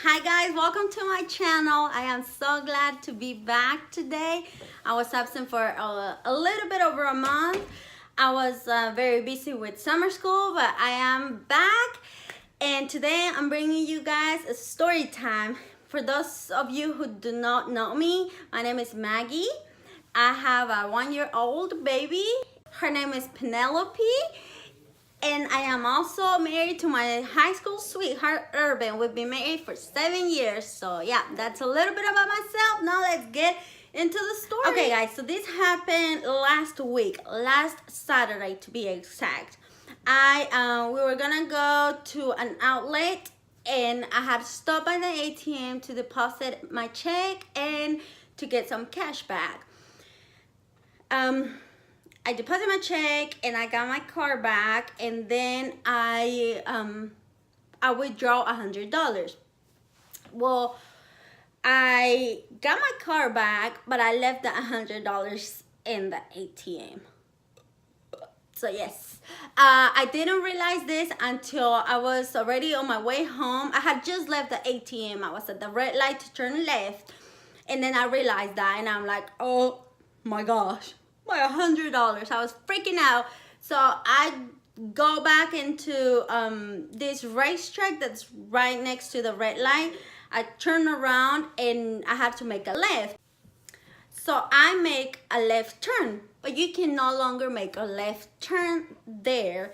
Hi guys, welcome to my channel. I am so glad to be back today. I was absent for a little bit over a month. I was very busy with summer school, but I am back. And today I'm bringing you guys a story time. For those of you who do not know me, my name is Maggie. I have a 1-year-old baby. Her name is Penelope. And I am also married to my high school sweetheart, Urban. We've been married for 7 years. So yeah, that's a little bit about myself. Now let's get into the story. Okay guys, so this happened last week, last Saturday to be exact. We were gonna go to an outlet and I had to stop by the ATM to deposit my check and to get some cash back. I deposited my check and I got my car back, and then I withdraw $100. Well, I got my car back, but I left the $100 in the ATM. So yes, I didn't realize this until I was already on my way home. I had just left the ATM. I was at the red light to turn left, and then I realized that, and I'm like, oh my gosh, my $100. I was freaking out. So I go back into this racetrack that's right next to the red light. I turn around and I have to make a left. So I make a left turn, but you can no longer make a left turn there.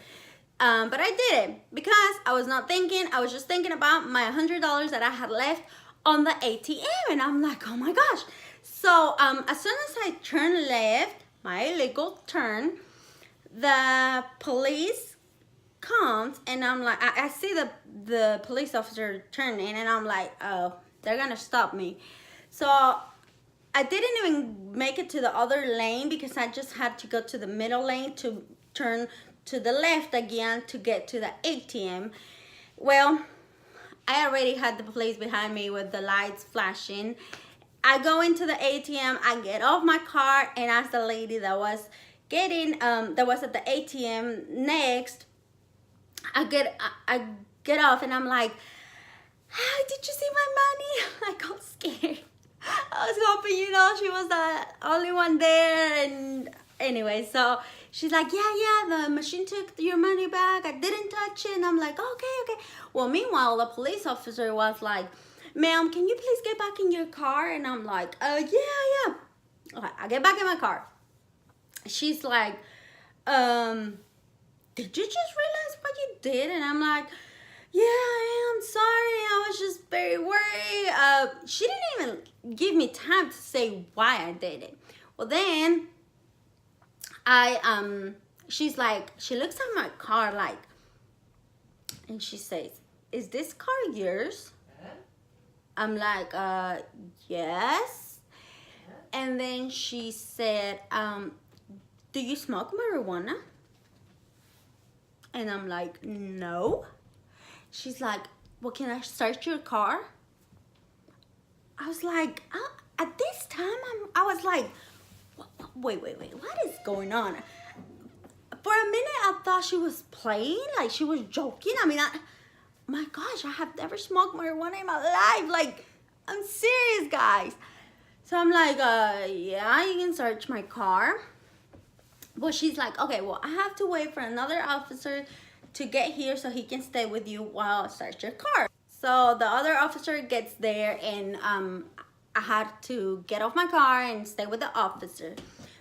But I did it because I was not thinking. I was just thinking about my $100 that I had left on the ATM, and I'm like, oh my gosh. So as soon as I turn left, my illegal turn, the police comes, and I'm like, I see the police officer turning, and I'm like, oh, they're gonna stop me. So I didn't even make it to the other lane because I just had to go to the middle lane to turn to the left again to get to the ATM. Well, I already had the police behind me with the lights flashing. I go into the ATM, I get off my car, and ask the lady that was that was at the ATM next. I get off, and I'm like, hi, did you see my money? I got scared. I was hoping, she was the only one there. And anyway, so she's like, yeah, the machine took your money back. I didn't touch it. And I'm like, okay. Well, meanwhile, the police officer was like, ma'am, can you please get back in your car? And I'm like, yeah. Okay, I get back in my car. She's like, did you just realize what you did? And I'm like, yeah, I am sorry. I was just very worried. She didn't even give me time to say why I did it. Well, then she's like, she looks at my car like, and she says, is this car yours? I'm like, yes. And then she said, do you smoke marijuana? And I'm like, no. She's like, well, can I search your car? I was like, at this time, I was like, wait, what is going on? For a minute, I thought she was playing, like she was joking. I mean, my gosh, I have never smoked marijuana in my life. Like, I'm serious, guys. So I'm like, yeah, you can search my car. Well, she's like, okay, well, I have to wait for another officer to get here so he can stay with you while I search your car. So the other officer gets there, and I had to get off my car and stay with the officer.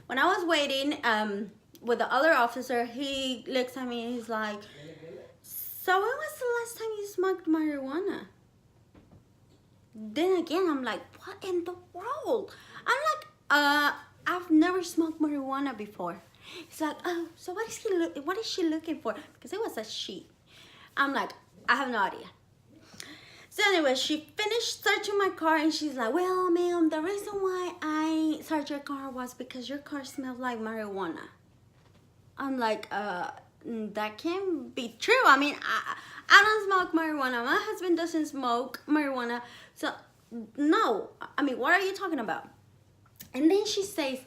When I was waiting with the other officer, he looks at me and he's like, so when was the last time you smoked marijuana? Then again, I'm like, what in the world? I'm like, I've never smoked marijuana before. He's like, oh, so what is she looking for? Because it was a she. I'm like, I have no idea. So anyway, she finished searching my car, and she's like, well, ma'am, the reason why I searched your car was because your car smelled like marijuana. I'm like, that can't be true. I mean, I don't smoke marijuana. My husband doesn't smoke marijuana. So, no. I mean, what are you talking about? And then she says,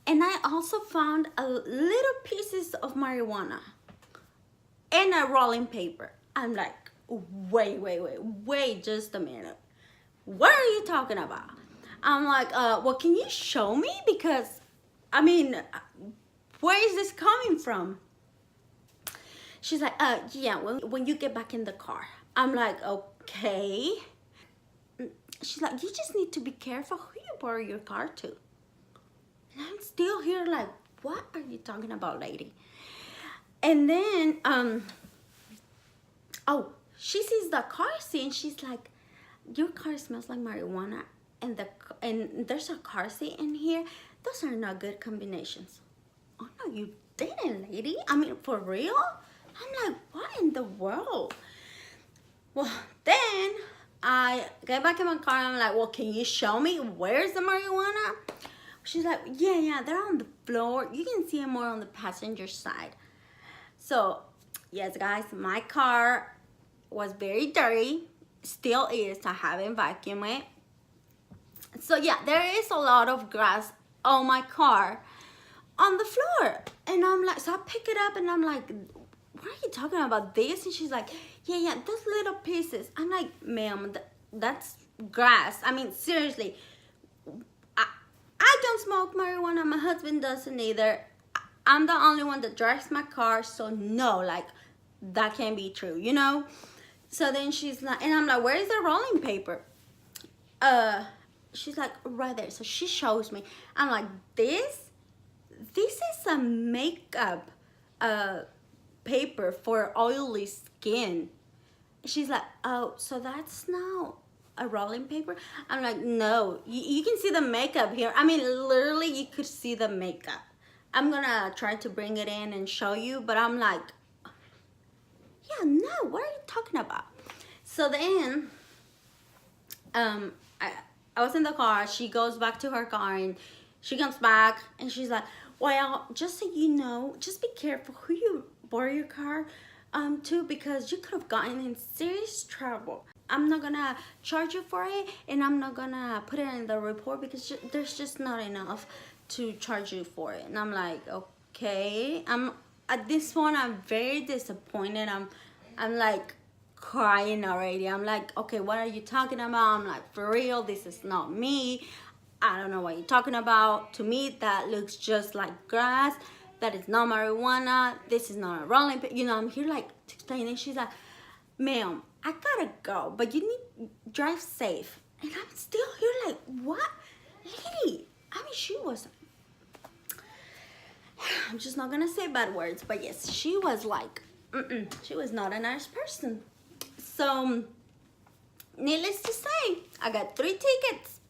and I also found a little pieces of marijuana and a rolling paper. I'm like, wait just a minute. what are you talking about? I'm like, well, can you show me? Because, I mean, where is this coming from? She's like, yeah, when you get back in the car. I'm like, okay. She's like, you just need to be careful who you borrow your car to. And I'm still here like, what are you talking about, lady? And then, oh, she sees the car seat and she's like, your car smells like marijuana and there's a car seat in here. Those are not good combinations. Oh no, you didn't, lady. I mean, for real? I'm like, what in the world? Well, then I get back in my car and I'm like, well, can you show me where's the marijuana? She's like, yeah, they're on the floor. You can see them more on the passenger side. So, yes, guys, my car was very dirty. Still is. I haven't vacuumed it. So, yeah, there is a lot of grass on my car on the floor. And I'm like, so I pick it up and I'm like, what are you talking about this? And she's like, yeah, those little pieces. I'm like, ma'am, that's grass. I mean, seriously, I don't smoke marijuana. My husband doesn't either. I'm the only one that drives my car, so no, like, that can't be true, you know? So then she's like, and I'm like, where is the rolling paper? She's like, right there. So she shows me. I'm like, this is a makeup paper for oily skin. She's like, oh, so that's not a rolling paper? I'm like, no, you can see the makeup here. I mean, literally, you could see the makeup. I'm gonna try to bring it in and show you, but I'm like, yeah, no, what are you talking about? So then, I was in the car. She goes back to her car and she comes back and she's like, well, just so you know, just be careful who you borrow your car to, because you could have gotten in serious trouble. I'm not gonna charge you for it and I'm not gonna put it in the report because there's just not enough to charge you for it. And I'm like, okay. At this point, I'm very disappointed. I'm like crying already. I'm like, okay, what are you talking about? I'm like, for real, this is not me. I don't know what you're talking about. To me, that looks just like grass. That is not marijuana. This is not a rolling paper. You know, I'm here like explaining. She's like, ma'am, I gotta go, but you need drive safe. And I'm still here like, what? Lady, I mean, she was, I'm just not gonna say bad words, but yes, she was like, she was not a nice person. So, needless to say, I got 3 tickets.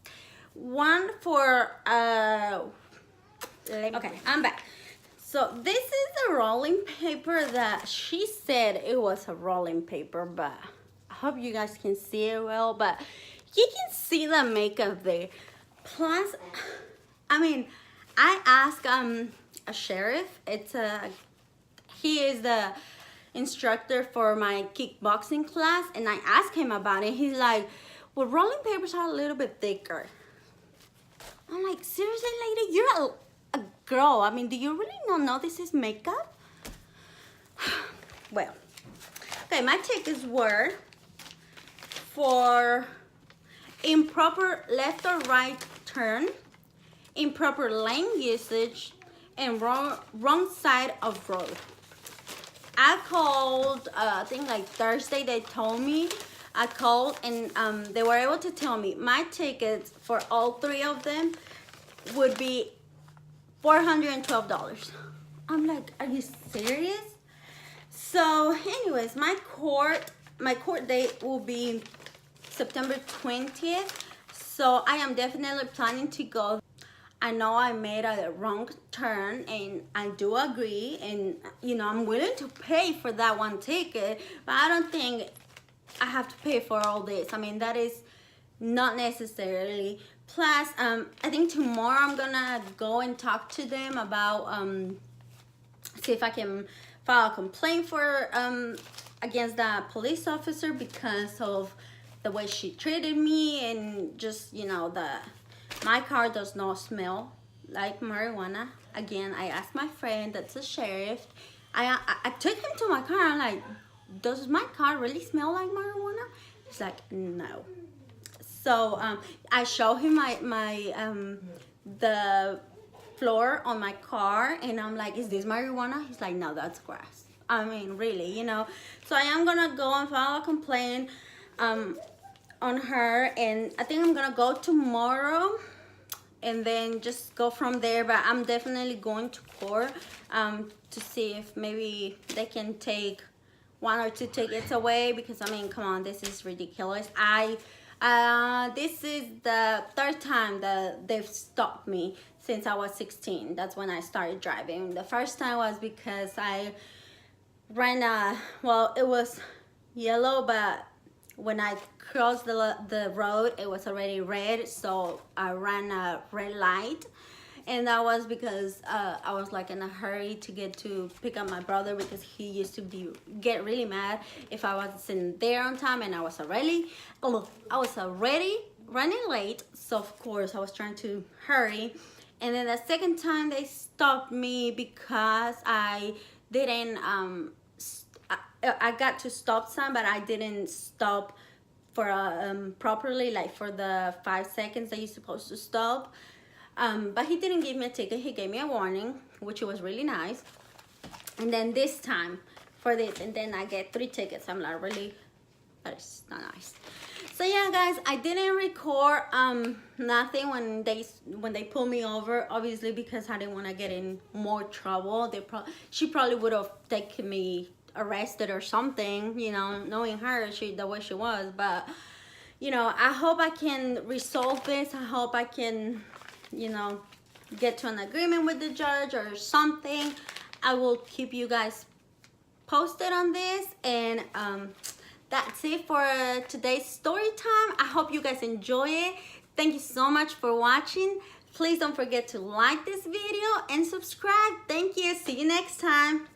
One for, okay, I'm back. So this is the rolling paper that she said it was a rolling paper, but I hope you guys can see it well, but you can see the makeup there. Plus, I mean, I asked a sheriff. He is the instructor for my kickboxing class, and I asked him about it. He's like, well, rolling papers are a little bit thicker. I'm like, seriously, lady, you're a girl. I mean, do you really not know this is makeup? Well, okay, my tickets were for improper left or right turn, improper lane usage, and wrong side of road. I called, I think like Thursday, they told me. I called and they were able to tell me my tickets for all 3 of them would be $412. I'm like, are you serious? So anyways, my court date will be September 20th. So I am definitely planning to go. I know I made a wrong turn and I do agree, and you know, I'm willing to pay for that one ticket, but I don't think I have to pay for all this. I mean, that is not necessarily. Plus, I think tomorrow I'm gonna go and talk to them about see if I can file a complaint for against that police officer because of the way she treated me, and just, you know, my car does not smell like marijuana. Again, I asked my friend that's a sheriff. I took him to my car. I'm like, does my car really smell like marijuana? He's like, no. So I show him the floor on my car, and I'm like, is this marijuana? He's like, no, that's grass. I mean, really, you know. So I am gonna go and file a complaint on her, and I think I'm gonna go tomorrow and then just go from there. But I'm definitely going to court to see if maybe they can take 1 or 2 tickets away, because I mean, come on, this is ridiculous. This is the 3rd time that they've stopped me since I was 16. That's when I started driving. The first time was because I ran well, it was yellow, but when I crossed the road, it was already red, so I ran a red light. And that was because I was like in a hurry to get to pick up my brother, because he used to get really mad if I wasn't there on time, and I was already running late. So of course I was trying to hurry. And then the second time they stopped me because I didn't I got to stop sign, but I didn't stop for properly, like for the 5 seconds that you're supposed to stop. But he didn't give me a ticket. He gave me a warning, which was really nice. And then this time for this, and then I get 3 tickets. I'm like, really? That is not nice. So yeah, guys, I didn't record nothing when they pulled me over, obviously, because I didn't want to get in more trouble. She probably would have taken me arrested or something, you know, knowing her, the way she was. But you know, I hope I can resolve this. I hope I can, you know, get to an agreement with the judge or something. I will keep you guys posted on this. And that's it for today's story time. I hope you guys enjoy it. Thank you so much for watching. Please don't forget to like this video and subscribe. Thank you. See you next time.